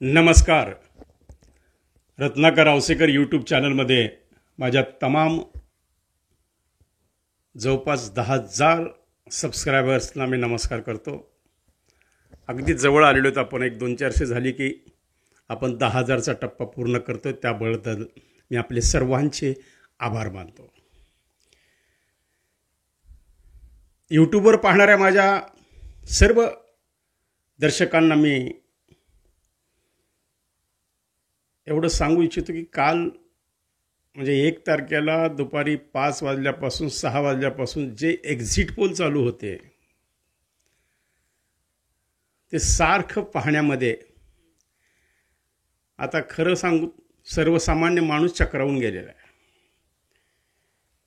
नमस्कार. रत्नाकर आवसेकर यूट्यूब चॅनलमध्ये माझ्या तमाम जवळपास 10,000 सबस्क्रायबर्सना मी नमस्कार करतो. अगदी जवळ आलेलो आहेत आपण. 1-2 वर्षे झाली की आपण 10,000चा टप्पा पूर्ण करतो. त्याबद्दल मी आपले सर्वांचे आभार मानतो. यूट्यूबवर पाहणाऱ्या माझ्या सर्व दर्शकांना मी एवढं सांगू इच्छितो की काल म्हणजे 1 तारखेला दुपारी 5 वाजल्यापासून 6 वाजल्यापासून जे एक्झिट पोल चालू होते ते सारखं पाहण्यामध्ये आता खरं सांगू सर्वसामान्य माणूस चक्रावून गेलेला आहे.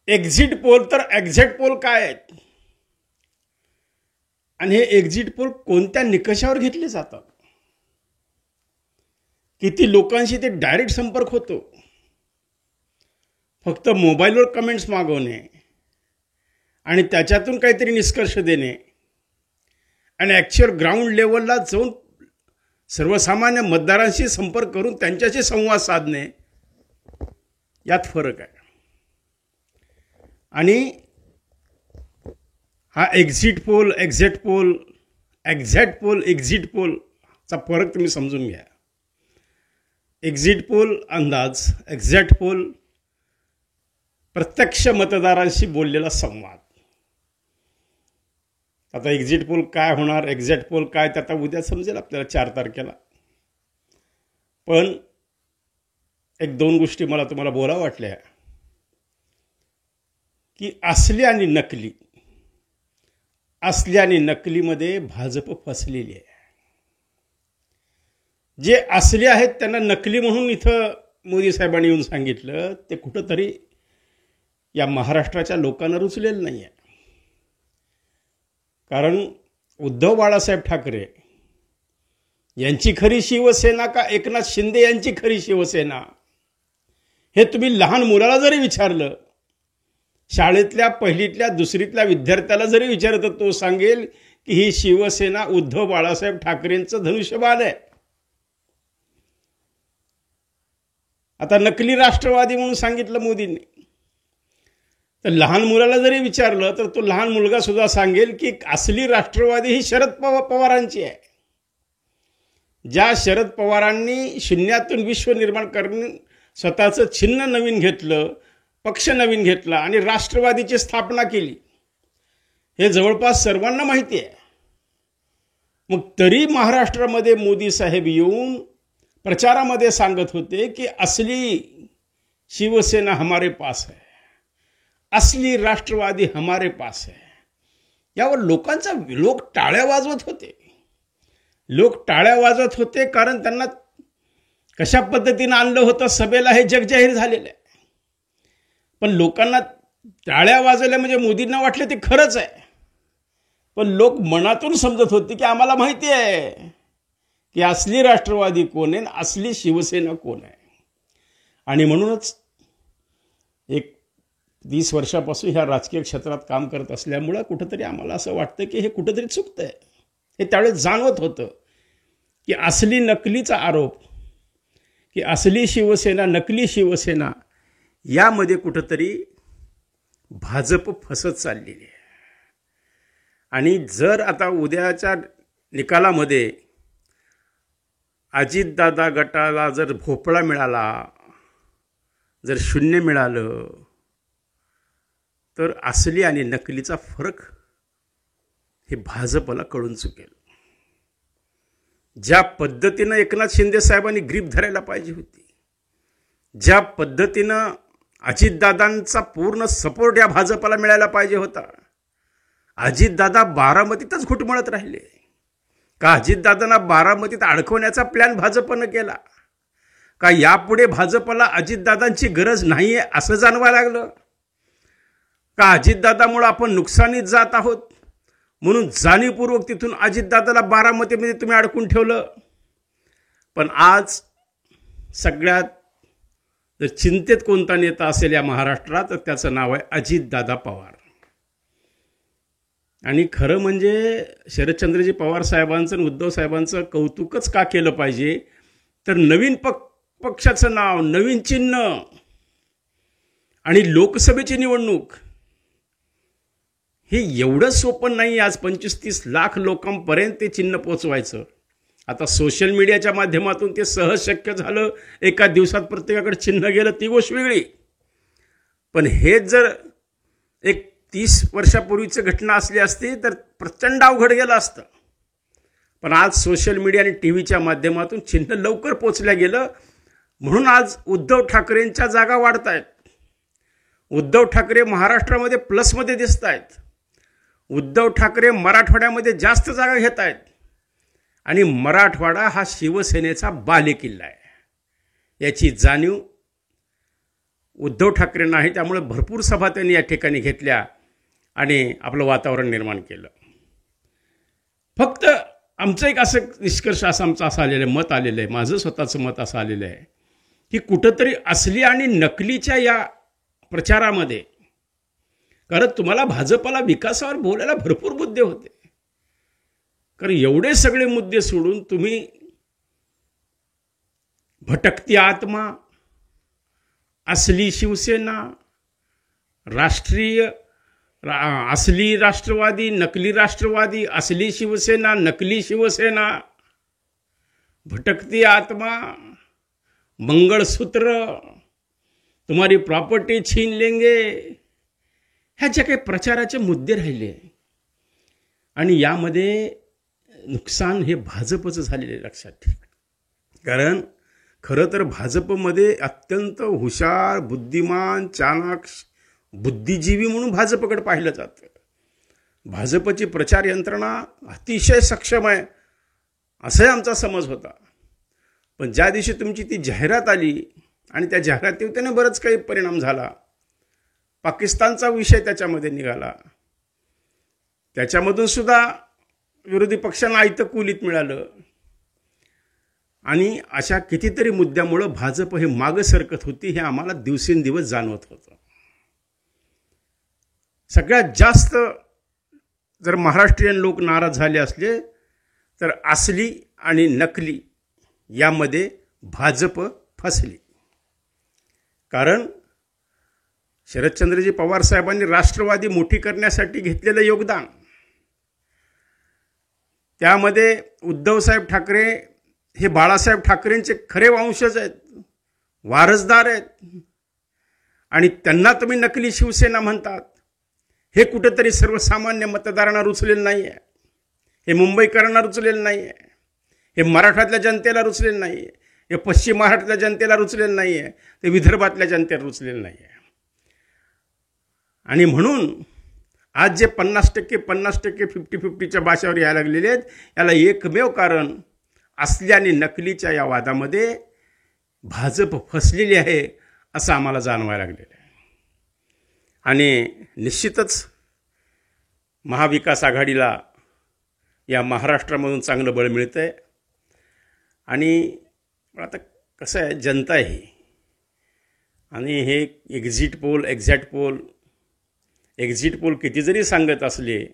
एक्झिट पोल तर एक्झॅक्ट पोल काय आहेत आणि हे एक्झिट पोल कोणत्या निकषावर घेतले जातात, किती लोकांशी ते डायरेक्ट संपर्क होतो, फक्त मोबाईलवर कमेंट्स मागवणे आणि त्याच्यातून काहीतरी निष्कर्ष देणे आणि ॲक्च्युअल ग्राउंड लेवलला जाऊन सर्वसामान्य मतदारांशी संपर्क करून त्यांच्याशी संवाद साधणे यात फरक आहे. आणि हा exit poll exact poll exit पोलचा फरक तुम्ही समजून घ्या. एक्झिट पोल अंदाज, एक्झॅक्ट पोल प्रत्यक्ष मतदारांशी बोललेला संवाद. आता एक्झिट पोल काय होणार, एक्झॅक्ट पोल काय ते आता उद्या समजेल आपल्याला 4 तारखेला. पण 1-2 गोष्टी मला तुम्हाला बोलावं वाटल्या की असली आणि नकलीमध्ये भाजप फसलेली आहे. जे असले आहेत त्यांना नकली म्हणून इथं मोदी साहेबांनी येऊन सांगितलं ते कुठंतरी या महाराष्ट्राच्या लोकांना रुचलेलं नाही आहे. कारण उद्धव बाळासाहेब ठाकरे यांची खरी शिवसेना का एकनाथ शिंदे यांची खरी शिवसेना हे तुम्ही लहान मुलाला जरी विचारलं, शाळेतल्या 1लीतल्या 2रीतल्या विद्यार्थ्याला जरी विचारलं तर तो सांगेल की ही शिवसेना उद्धव बाळासाहेब ठाकरेंचं धनुष्यबाण आहे. आता नकली राष्ट्रवादी म्हणून सांगितलं मोदींनी, तर लहान मुलाला जरी विचारलं तर तो लहान मुलगा सुद्धा सांगेल की असली राष्ट्रवादी ही शरद पवारांची आहे. ज्या शरद पवारांनी शून्यातून विश्व निर्माण करून स्वतःचं चिन्ह नवीन घेतलं, पक्ष नवीन घेतला आणि राष्ट्रवादीची स्थापना केली, हे जवळपास सर्वांना माहिती आहे. मग तरी महाराष्ट्रामध्ये मोदी साहेब येऊन प्रचारामध्ये सांगत होते की असली शिवसेना हमारे पास है, असली राष्ट्रवादी हमारे पास है. यावर लोक टाळ्या वाजवत होते कारण त्यांना कशा पद्धतीनं आणलं होतं सभेला हे जगजाहीर झालेलं आहे. पण लोकांना टाळ्या वाजवल्या म्हणजे मोदींना वाटले ते खरंच आहे. पण लोक मनातून समजत होते की आम्हाला माहिती आहे की असली राष्ट्रवादी कोण आहे, असली शिवसेना कोण आहे. आणि म्हणूनच 30 वर्षापासून ह्या राजकीय क्षेत्रात काम करत असल्यामुळं कुठंतरी आम्हाला असं वाटतं की हे कुठंतरी चुकतं आहे. हे त्यावेळेस जाणवत होतं की असली नकलीचा आरोप, की असली शिवसेना नकली शिवसेना, यामध्ये कुठंतरी भाजप फसत चाललेली आहे. आणि जर आता उद्याच्या निकालामध्ये अजितदादा गटाला जर भोपळा मिळाला, जर 0 मिळालं, तर असली आणि नकलीचा फरक हे भाजपला कळून चुकेल. ज्या पद्धतीनं एकनाथ शिंदे साहेबांनी ग्रीप धरायला पाहिजे होती, ज्या पद्धतीनं अजितदादांचा पूर्ण सपोर्ट या भाजपला मिळायला पाहिजे होता, अजितदादा बारामतीतच घुटमळत राहिले का? अजितदादांना बारामतीत अडकवण्याचा प्लॅन भाजपनं केला का? यापुढे भाजपला अजितदादांची गरज नाही आहे असं जाणवायला लागलं का? अजितदादामुळं आपण नुकसानीत जात आहोत म्हणून जाणीवपूर्वक तिथून अजितदादाला बारामतीमध्ये तुम्ही अडकून ठेवलं. पण आज सगळ्यात जर चिंतेत कोणता नेता असेल या महाराष्ट्रात तर त्याचं नाव आहे अजितदादा पवार. आणि खरं म्हणजे शरदचंद्रजी पवार साहेबांचं आणि उद्धव साहेबांचं कौतुकच का केलं पाहिजे तर नवीन पक्षाचं नाव, नवीन चिन्ह आणि लोकसभेची निवडणूक हे एवढं सोपं नाही. आज 25-30 लाख लोकांपर्यंत ते चिन्ह पोचवायचं. आता सोशल मीडियाच्या माध्यमातून ते सहज शक्य झालं. एका दिवसात प्रत्येकाकडे चिन्ह गेलं ती गोष्ट वेगळी, पण हेच जर एक 30 वर्षापूर्वीची घटना असली असती तर प्रचंड अवघड गेलं असतं. पण आज सोशल मीडिया आणि टी व्हीच्या माध्यमातून चिन्ह लवकर पोचल्या गेलं, म्हणून आज उद्धव ठाकरेंच्या जागा वाढत आहेत. उद्धव ठाकरे महाराष्ट्रामध्ये प्लसमध्ये दिसत आहेत. उद्धव ठाकरे मराठवाड्यामध्ये जास्त जागा घेत आहेत आणि मराठवाडा हा शिवसेनेचा बालेकिल्ला आहे याची जाणीव उद्धव ठाकरेंना आहे. त्यामुळे भरपूर सभा त्यांनी या ठिकाणी घेतल्या आणि आपलं वातावरण निर्माण केलं. फक्त आमचं एक असं निष्कर्ष आमचं असं आलेलं आहे, मत आलेलं आहे, माझं स्वतःचं मत असं आलेलं आहे की कुठंतरी असली आणि नकलीच्या या प्रचारामध्ये, कारण तुम्हाला भाजपला विकासावर बोलायला भरपूर मुद्दे होते, कारण एवढे सगळे मुद्दे सोडून तुम्ही भटकती आत्मा, असली शिवसेना, असली राष्ट्रवादी, नकली राष्ट्रवादी, असली शिवसेना, नकली शिवसेना, भटकती आत्मा, मंगळसूत्र, तुम्हारी प्रॉपर्टी छीन लेंगे, ह्या ज्या काही प्रचाराचे मुद्दे राहिले आणि यामध्ये नुकसान हे भाजपचं झालेले लक्षात ठेवा. कारण खरं तर भाजपमध्ये अत्यंत हुशार, बुद्धिमान, चाणाक्ष, बुद्धिजीवी म्हणून भाजपकडे पाहिलं जातं. भाजपची प्रचार यंत्रणा अतिशय सक्षम आहे असाही आमचा समज होता. पण ज्या दिवशी तुमची ती जाहिरात आली आणि त्या जाहिरातीवर त्याने बरंच काही परिणाम झाला. पाकिस्तानचा विषय त्याच्यामध्ये निघाला, त्याच्यामधून सुद्धा विरोधी पक्षांना आयतं कुलीत मिळालं आणि अशा कितीतरी मुद्द्यामुळं भाजप हे मागं सरकत होती हे आम्हाला दिवसेंदिवस जाणवत होतं. सगळ्यात जास्त जर महाराष्ट्रीयन लोक नाराज झाले असले तर असली आणि नकली यामध्ये भाजप फसली. कारण शरदचंद्रजी पवार साहेबांनी राष्ट्रवादी मोठी करण्यासाठी घेतलेलं योगदान, त्यामध्ये उद्धवसाहेब ठाकरे हे बाळासाहेब ठाकरेंचे खरे वंशज आहेत, वारसदार आहेत आणि त्यांना तुम्ही नकली शिवसेना म्हणतात. हे कुठेतरी सर्वसामान्य मतदारांना रुचलेलं नाही आहे, हे मुंबईकरांना रुचलेलं नाही आहे, हे मराठातल्या जनतेला रुचलेलं नाही आहे, हे पश्चिम महाराष्ट्रातल्या जनतेला रुचलेलं नाही आहे, ते विदर्भातल्या जनतेला रुचलेलं नाही आहे. आणि म्हणून आज जे 50% 50% भाषावर यायला लागलेले आहेत, याला एकमेव कारण असल्या आणि नकलीच्या या वादामध्ये भाजप फसलेली आहे असं आम्हाला जाणवायला लागलेलं आहे. आणि निश्चितच महाविकास आघाडीला या महाराष्ट्रामधून चांगलं बळ मिळतं आहे. आणि आता कसं आहे, जनता आहे आणि हे एक्झिट पोल किती जरी सांगत असले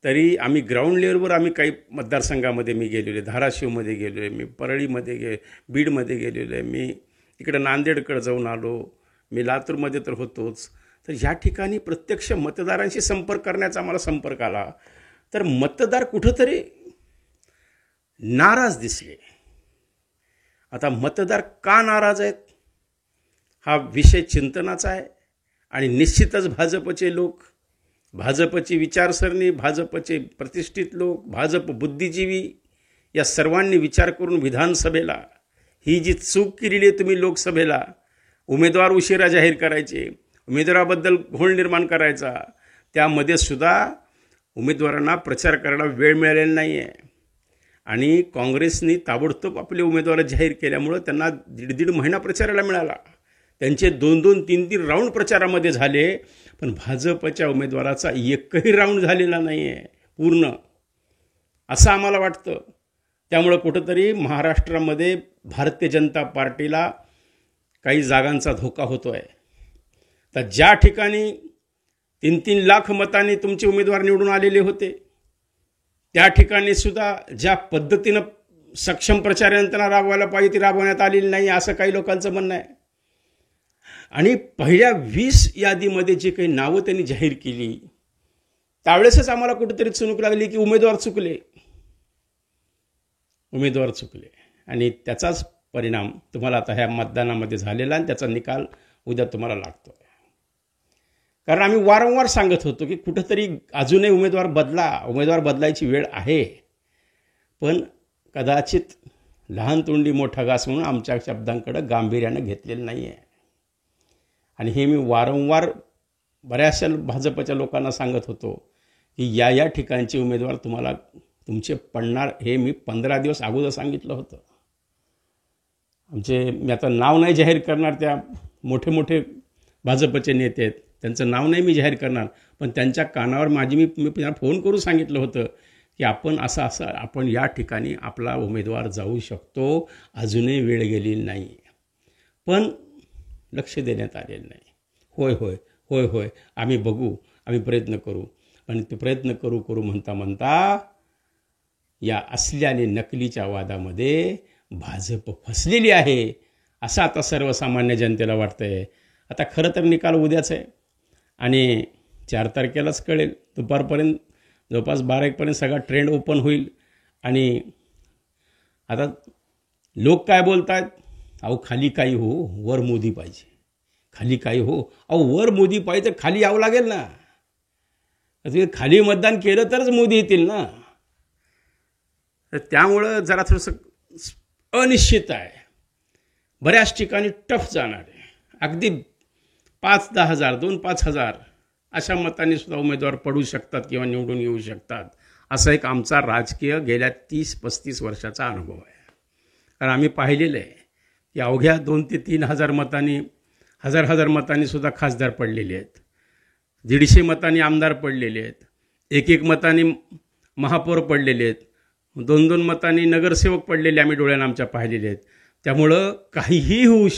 तरी आम्ही ग्राउंड लेवलवर आम्ही काही मतदारसंघामध्ये मी गेलेलो आहे, धाराशिवमध्ये गेलो आहे, मी परळीमध्ये बीडमध्ये गेलेलो आहे, मी इकडं नांदेडकडे जाऊन आलो, मी लातूरमध्ये तर होतोच. तर ह्या ठिकाणी प्रत्यक्ष मतदारांशी संपर्क करण्याचा आम्हाला संपर्क आला तर मतदार कुठंतरी नाराज दिसले. आता मतदार का नाराज आहेत हा विषय चिंतनाचा आहे आणि निश्चितच भाजपचे लोक, भाजपची विचारसरणी, भाजपचे प्रतिष्ठित लोक, भाजप बुद्धिजीवी या सर्वांनी विचार करून विधानसभेला ही जी चूक केलेली आहे तुम्ही लोकसभेला उमेदवार उशिरा जाहीर करायचे, उमेदवाराबद्दल घोळ निर्माण करायचा, त्यामध्ये सुद्धा उमेदवारांना प्रचार करायला वेळ मिळालेला नाही आहे. आणि काँग्रेसनी ताबडतोब आपले उमेदवार जाहीर केल्यामुळं त्यांना 1.5 महिना प्रचाराला मिळाला. त्यांचे 2-2, 3-3 राऊंड प्रचारामध्ये झाले, पण भाजपच्या उमेदवाराचा एकही राऊंड झालेला नाही आहे पूर्ण, असं आम्हाला वाटतं. त्यामुळं कुठंतरी महाराष्ट्रामध्ये भारतीय जनता पार्टीला काही जागांचा धोका होतो आहे. तर ज्या ठिकाणी 3-3 लाख मतांनी तुमचे उमेदवार निवडून आलेले होते त्या ठिकाणी सुद्धा ज्या पद्धतीनं सक्षम प्रचार यंत्रणा राबवायला पाहिजे ती राबवण्यात आलेली नाही असं काही लोकांचं म्हणणं आहे. आणि पहिल्या 20 यादीमध्ये जी काही नावं त्यांनी जाहीर केली त्यावेळेसच आम्हाला कुठेतरी चुनूक लागली की उमेदवार चुकले आणि त्याचाच परिणाम तुम्हाला आता ह्या मतदानामध्ये झालेला आणि त्याचा निकाल उद्या तुम्हाला लागतो. कारण आम्ही वारंवार सांगत होतो की कुठंतरी अजूनही उमेदवार बदलायची वेळ आहे, पण कदाचित लहान तोंडी मोठा घास म्हणून आमच्या शब्दांकडे गांभीर्यानं घेतलेलं नाही आहे. आणि हे मी वारंवार बऱ्याचशा भाजपच्या लोकांना सांगत होतो की या ठिकाणचे उमेदवार तुम्हाला तुमचे पडणार हे मी 15 दिवस अगोदर सांगितलं होतं. मी आता नाव नाही जाहीर करणार, त्या मोठे भाजपचे नेते आहेत त्यांचं नाव नाही मी जाहीर करणार, पण त्यांच्या कानावर मी त्यांना फोन करून सांगितलं होतं की आपण आपण या ठिकाणी आपला उमेदवार जाऊ शकतो, अजूनही वेळ गेलेली नाही. पण लक्ष देण्यात आलेलं नाही. होय आम्ही बघू, आम्ही प्रयत्न करू. पण ते प्रयत्न करू म्हणता या असल्या आणि नकलीच्या वादामध्ये भाजप फसलेली आहे असं आता सर्वसामान्य जनतेला वाटतंय. आता खरं तर निकाल उद्याच आहे आणि 4 तारखेलाच कळेल. दुपारपर्यंत जवळपास 12-1 पर्यंत सगळा ट्रेंड ओपन होईल. आणि आता लोक काय बोलतात, अहो खाली काही हो, वर मोदी पाहिजे. खाली काही हो, अहो वर मोदी पाहिजे तर खाली यावं लागेल ना. खाली मतदान केलं तरच मोदी येतील ना. तर त्यामुळं जरा थोडंसं अनिश्चित आहे. बऱ्याच ठिकाणी टफ जाणार आहे. अगदी 5-10 हजार 2-5 हजार अशा मतांनी सुद्धा उमेदवार पडू शकतात किंवा निवडून येऊ शकतात. असा एक आमचा राजकीय गेल्या 30-35 वर्षाचा अनुभव आहे. कारण आम्ही पाहिलेलं आहे की अवघ्या 2 ते 3 हजार मतांनी, हजार मतांनी सुद्धा खासदार पडलेले आहेत. 150 मतांनी आमदार पडलेले आहेत. 1 मतांनी महापौर पडलेले आहेत. 2 मतांनी नगरसेवक पडलेले आम्ही डोळ्यानं आमच्या पाहिलेले आहेत. त्यामुळं काहीही होऊ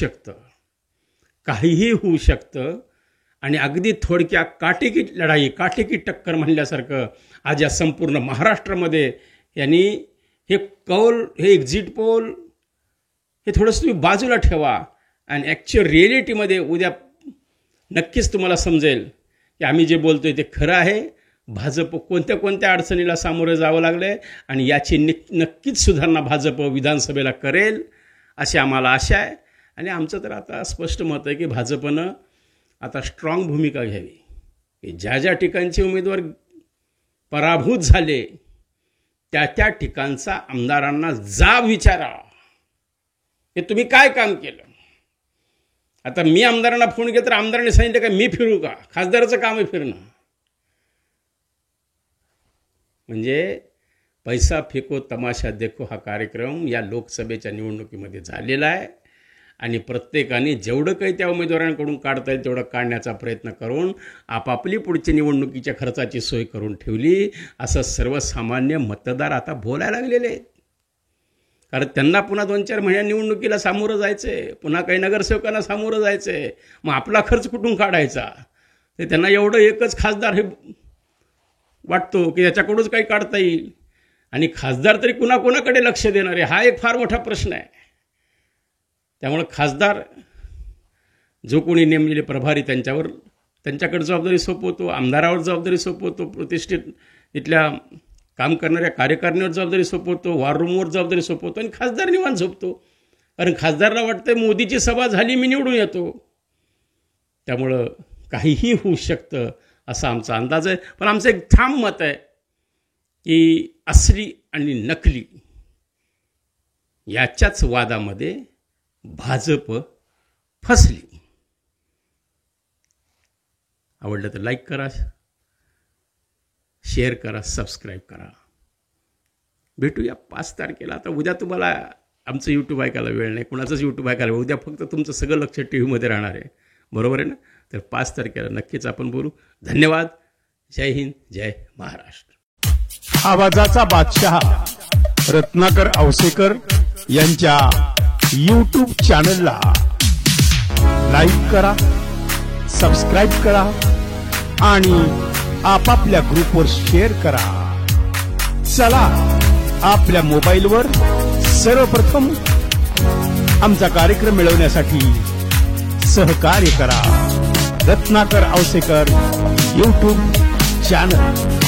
शकतं. आणि अगदी थोडक्या काटेकी टक्कर म्हणल्यासारखं आज या संपूर्ण महाराष्ट्रामध्ये यांनी हे एक्झिट पोल हे थोडंसं तुम्ही बाजूला ठेवा आणि ॲक्च्युअल रिॲलिटीमध्ये उद्या नक्कीच तुम्हाला समजेल की आम्ही जे बोलतोय ते खरं आहे. भाजप कोणत्या अडचणीला सामोरं जावं लागलं आहे आणि याची नक्कीच सुधारणा भाजप विधानसभेला करेल अशी आम्हाला आशा आहे. आणि आमचं तर आता स्पष्ट मत आहे की भाजपनं आता स्ट्रॉंग भूमिका घ्यावी. ज्या ठिकाणचे उमेदवार पराभूत झाले त्या ठिकाणचा आमदारांना जाब विचारा की तुम्ही काय काम केलं. आता मी आमदारांना फोन केला तर आमदारांनी सांगितलं का मी फिरू का, खासदाराचं काम आहे फिरणं. म्हणजे पैसा फेको तमाशा देखो हा कार्यक्रम या लोकसभेच्या निवडणुकीमध्ये झालेला आहे. आणि प्रत्येकाने जेवढं काही त्या उमेदवारांकडून काढता येईल तेवढं काढण्याचा प्रयत्न करून आपापली पुढची निवडणुकीच्या खर्चाची सोय करून ठेवली असं सर्वसामान्य मतदार आता बोलायला लागलेले आहेत. कारण त्यांना पुन्हा 2-4 महिन्या निवडणुकीला सामोरं जायचं आहे, पुन्हा काही नगरसेवकांना सामोरं जायचं आहे. मग आपला खर्च कुठून काढायचा. ते त्यांना एवढं एकच खासदार हे वाटतो की त्याच्याकडूनच काही काढता येईल. आणि खासदार तरी कुणाकोणाकडे लक्ष देणार आहे हा एक फार मोठा प्रश्न आहे. त्यामुळे खासदार जो कोणी नेमलेले प्रभारी त्यांच्याकडे जबाबदारी सोपवतो, आमदारावर जबाबदारी सोपवतो, प्रतिष्ठित इथल्या काम करणाऱ्या कार्यकारिणीवर जबाबदारी सोपवतो, वॉर रूमवर जबाबदारी सोपवतो आणि खासदार निवांत झोपतो. कारण खासदारला वाटतं मोदीची सभा झाली मी निवडून येतो. त्यामुळं काहीही होऊ शकतं असा आमचा अंदाज आहे. पण आमचं एक ठाम मत आहे की असली आणि नकली याच्याच वादामध्ये भाजप फसली. आवडलं तर लाईक करा, शेअर करा, सबस्क्राईब करा. भेटूया 5 तारखेला. आता उद्या तुम्हाला आमचं यूट्यूब ऐकायला वेळ नाही, कुणाचंच यूट्यूब ऐकायला वेळ. उद्या फक्त तुमचं सगळं लक्ष टीव्हीमध्ये राहणार आहे. बरोबर आहे ना. तर 5 तारखेला नक्कीच आपण बोलू. धन्यवाद. जय हिंद, जय महाराष्ट्र. आवाजाचा बादशाह रत्नाकर औसेकर यांच्या यूट्यूब चॅनलला लाईक करा, सबस्क्राईब करा आणि आपापल्या ग्रुपवर शेअर करा. चला आपल्या मोबाईलवर सर्वप्रथम आमचा कार्यक्रम मिळवण्यासाठी सहकार्य करा. Ratnakar Ausekar YouTube channel.